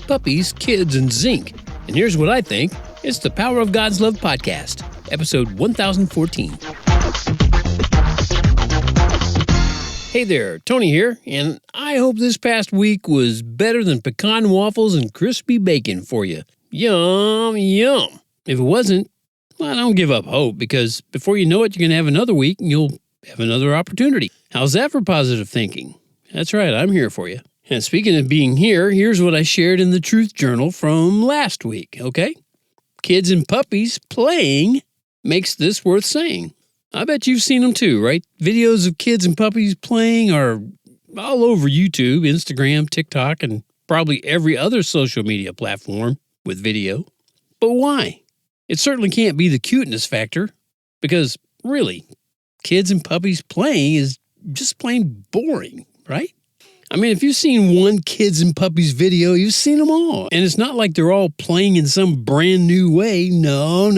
puppies, kids, and zinc. And here's what I think. It's the Power of God's Love podcast, episode 1014. Hey there, Tony here, and I hope this past week was better than pecan waffles and crispy bacon for you. Yum, yum. If it wasn't, well, don't give up hope, because before you know it, you're going to have another week and you'll have another opportunity. How's that for positive thinking? That's right, I'm here for you. And speaking of being here, here's what I shared in the Truth Journal from last week, okay? Kids and puppies playing makes this worth saying. I bet you've seen them too, right? Videos of kids and puppies playing are all over YouTube, Instagram, TikTok, and probably every other social media platform with video. But why? It certainly can't be the cuteness factor, because really, kids and puppies playing is just plain boring, right? I mean, if you've seen one kids and puppies video, you've seen them all. And it's not like they're all playing in some brand new way. No.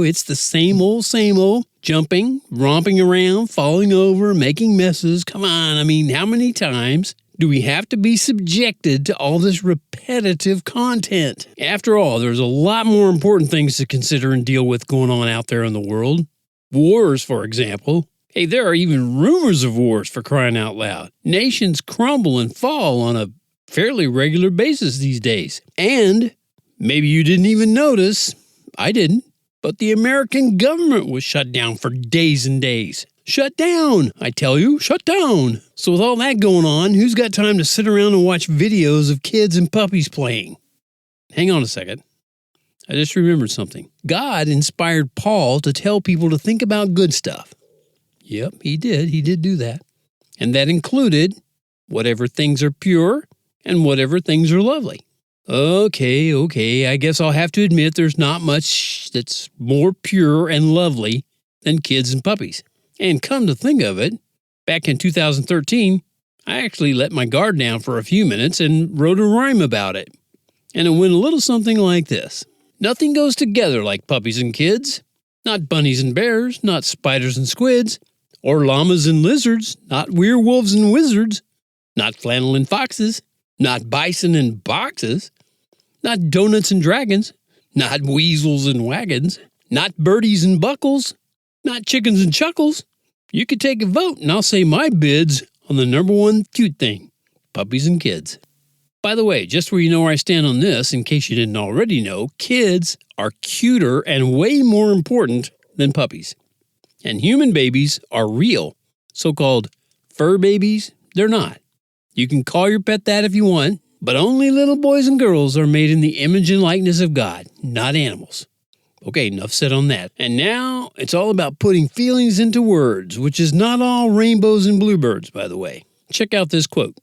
It's the same old, jumping, romping around, falling over, making messes. Come on, I mean, how many times do we have to be subjected to all this repetitive content? After all, there's a lot more important things to consider and deal with going on out there in the world. Wars, for example. Hey, there are even rumors of wars, for crying out loud. Nations crumble and fall on a fairly regular basis these days. And maybe you didn't even notice, I didn't, but the American government was shut down for days and days. Shut down, I tell you, shut down. So with all that going on, who's got time to sit around and watch videos of kids and puppies playing? Hang on a second. I just remembered something. God inspired Paul to tell people to think about good stuff. Yep, he did. He did do that. And that included whatever things are pure and whatever things are lovely. Okay, I guess I'll have to admit there's not much that's more pure and lovely than kids and puppies. And come to think of it, back in 2013, I actually let my guard down for a few minutes and wrote a rhyme about it. And it went a little something like this. Nothing goes together like puppies and kids. Not bunnies and bears, not spiders and squids, or llamas and lizards, not werewolves and wizards, not flannel and foxes, not bison and boxes, not donuts and dragons, not weasels and wagons, not birdies and buckles, not chickens and chuckles. You could take a vote and I'll say my bid's on the number one cute thing, puppies and kids. By the way, just where you know where I stand on this, in case you didn't already know, kids are cuter and way more important than puppies. And human babies are real. So-called fur babies, they're not. You can call your pet that if you want, but only little boys and girls are made in the image and likeness of God, not animals. Okay, enough said on that. And now it's all about putting feelings into words, which is not all rainbows and bluebirds, by the way. Check out this quote.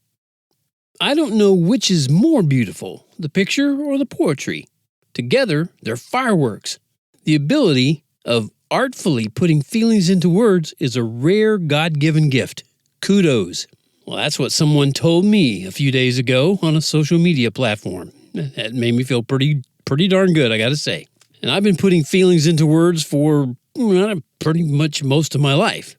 I don't know which is more beautiful, the picture or the poetry. Together, they're fireworks. The ability of artfully putting feelings into words is a rare God-given gift. Kudos. Well, that's what someone told me a few days ago on a social media platform. That made me feel pretty darn good, I gotta say. And I've been putting feelings into words for pretty much most of my life.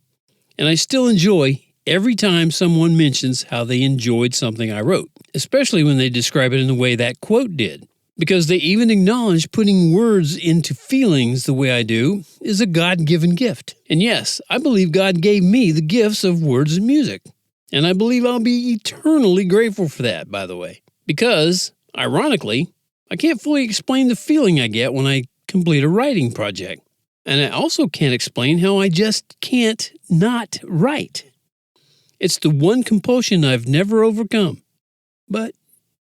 And I still enjoy every time someone mentions how they enjoyed something I wrote, especially when they describe it in the way that quote did. Because they even acknowledge putting words into feelings the way I do is a God-given gift. And yes, I believe God gave me the gifts of words and music. And I believe I'll be eternally grateful for that, by the way. Because, ironically, I can't fully explain the feeling I get when I complete a writing project. And I also can't explain how I just can't not write. It's the one compulsion I've never overcome. But,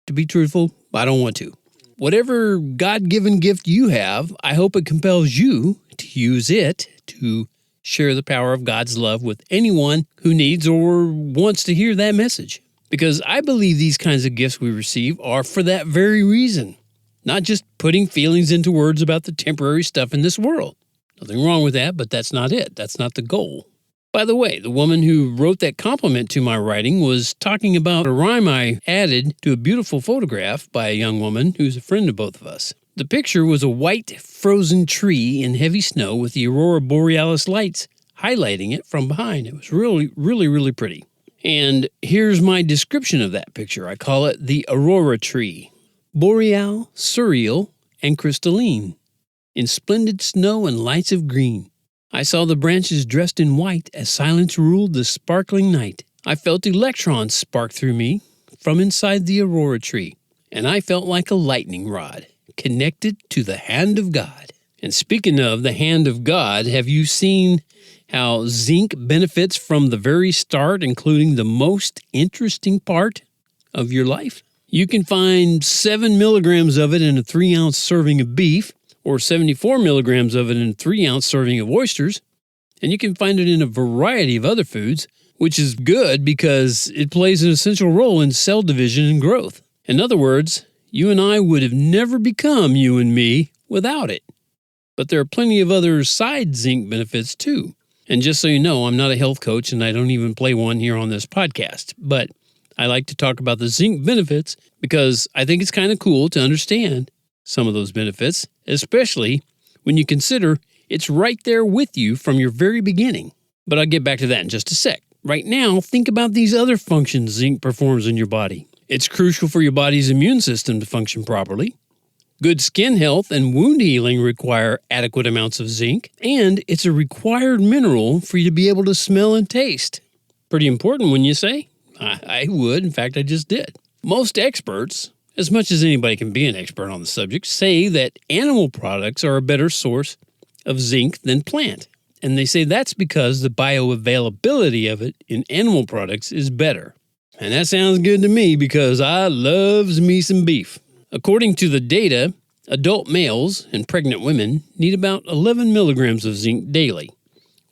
to be truthful, I don't want to. Whatever God-given gift you have, I hope it compels you to use it to share the power of God's love with anyone who needs or wants to hear that message. Because I believe these kinds of gifts we receive are for that very reason. Not just putting feelings into words about the temporary stuff in this world. Nothing wrong with that, but that's not it. That's not the goal. By the way, the woman who wrote that compliment to my writing was talking about a rhyme I added to a beautiful photograph by a young woman who's a friend of both of us. The picture was a white, frozen tree in heavy snow with the aurora borealis lights highlighting it from behind. It was really pretty. And here's my description of that picture. I call it the aurora tree. boreal, surreal, and crystalline, in splendid snow and lights of green. I saw the branches dressed in white as silence ruled the sparkling night. I felt electrons spark through me from inside the aurora tree, and I felt like a lightning rod connected to the hand of God. And speaking of the hand of God, have you seen how zinc benefits from the very start, including the most interesting part of your life? You can find 7 milligrams of it in a 3-ounce serving of beef, or 74 milligrams of it in a 3-ounce serving of oysters, and you can find it in a variety of other foods, which is good because it plays an essential role in cell division and growth. In other words, you and I would have never become you and me without it. But there are plenty of other side zinc benefits too. And just so you know, I'm not a health coach and I don't even play one here on this podcast, but I like to talk about the zinc benefits because I think it's kind of cool to understand some of those benefits, especially when you consider it's right there with you from your very beginning. But I'll get back to that in just a sec. Right now, think about these other functions zinc performs in your body. It's crucial for your body's immune system to function properly. Good skin health and wound healing require adequate amounts of zinc, and it's a required mineral for you to be able to smell and taste. Pretty important, wouldn't you say? I would. In fact, I just did. Most experts, as much as anybody can be an expert on the subject, say that animal products are a better source of zinc than plant. And they say that's because the bioavailability of it in animal products is better. And that sounds good to me because I loves me some beef. According to the data, adult males and pregnant women need about 11 milligrams of zinc daily.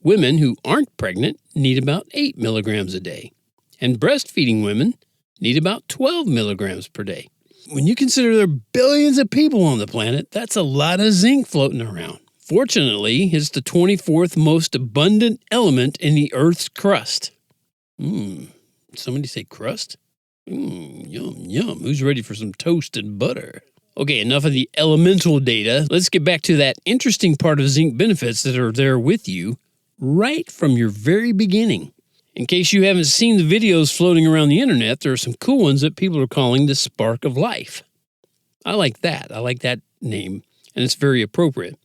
Women who aren't pregnant need about 8 milligrams a day. And breastfeeding women need about 12 milligrams per day. When you consider there are billions of people on the planet, that's a lot of zinc floating around. Fortunately, it's the 24th most abundant element in the Earth's crust. Somebody say crust? Yum, yum. Who's ready for some toasted butter? Okay, enough of the elemental data. Let's get back to that interesting part of zinc benefits that are there with you right from your very beginning. In case you haven't seen the videos floating around the internet, there are some cool ones that people are calling the spark of life. I like that. I like that name, and it's very appropriate.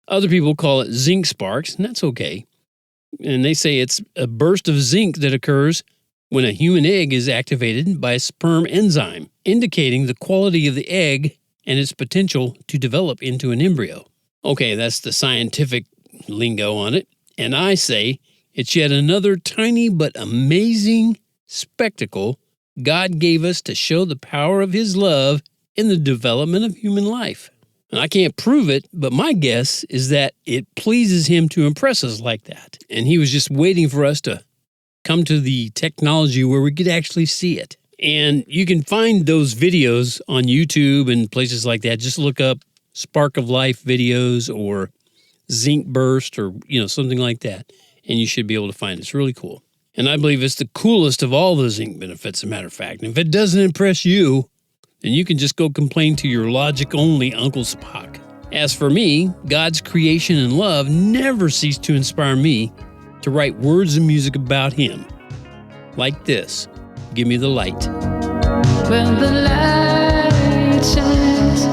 Other people call it zinc sparks, and that's okay. And they say it's a burst of zinc that occurs when a human egg is activated by a sperm enzyme, indicating the quality of the egg and its potential to develop into an embryo. Okay, that's the scientific lingo on it. And I say it's yet another tiny but amazing spectacle God gave us to show the power of His love in the development of human life. And I can't prove it, but my guess is that it pleases Him to impress us like that. And He was just waiting for us to come to the technology where we could actually see it. And you can find those videos on YouTube and places like that. Just look up Spark of Life videos or Zinc Burst or, something like that. And you should be able to find it. It's really cool. And I believe it's the coolest of all the zinc benefits, as a matter of fact. And if it doesn't impress you, then you can just go complain to your logic-only Uncle Spock. As for me, God's creation and love never cease to inspire me to write words and music about Him. Like this, Give Me the Light. When the light shines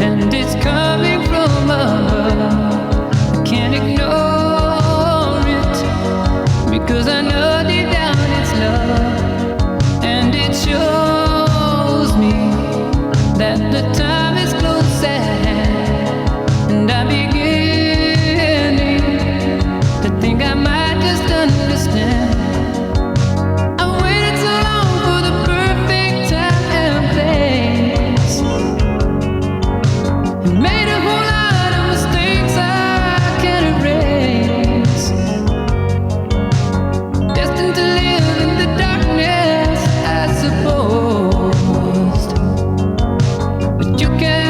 and it's coming from above, I can't ignore it because I know deep down it's love, and it shows me that the time is close at hand, and I'm beginning to think I might just understand. I waited so long for the perfect time and place, and made a whole lot of mistakes I can't erase. Destined to live in the darkness, I supposed, but you can't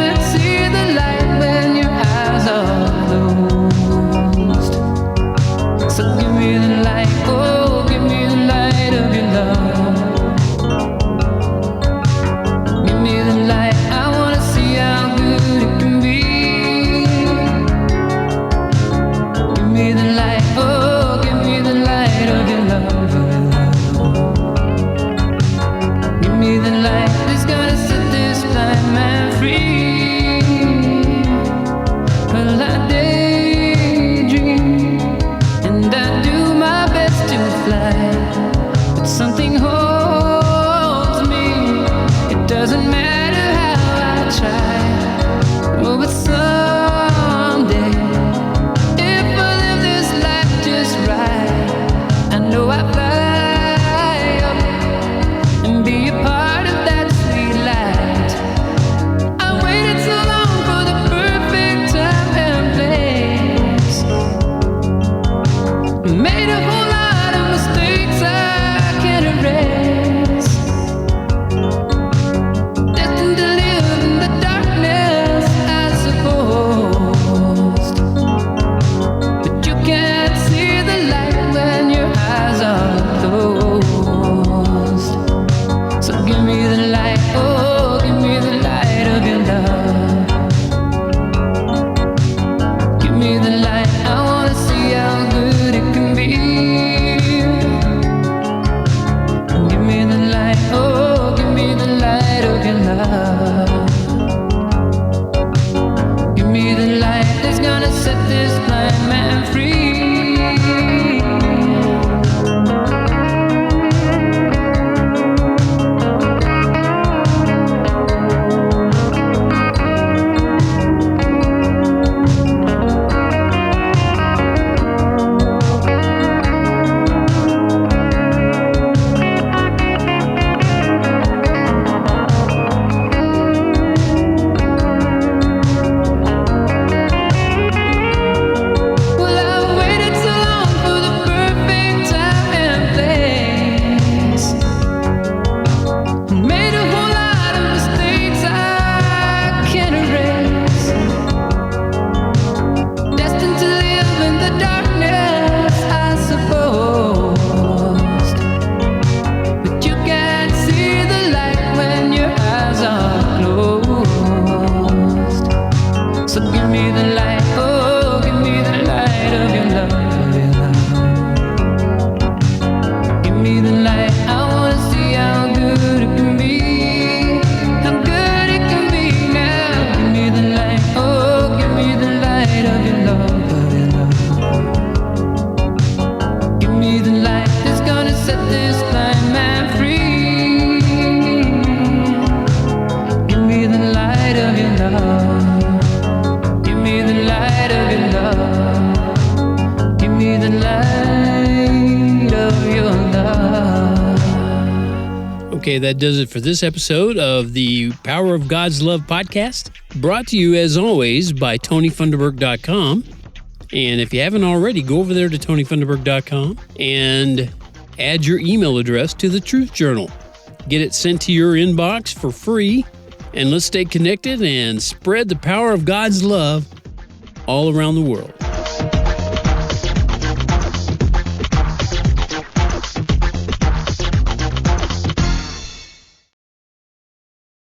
love. Give me the light of your love. Give me the light of your love. Okay, that does it for this episode of the Power of God's Love podcast, brought to you as always by TonyFunderburk.com. And if you haven't already, go over there to TonyFunderburk.com and add your email address to the Truth Journal. Get it sent to your inbox for free, and let's stay connected and spread the power of God's love all around the world.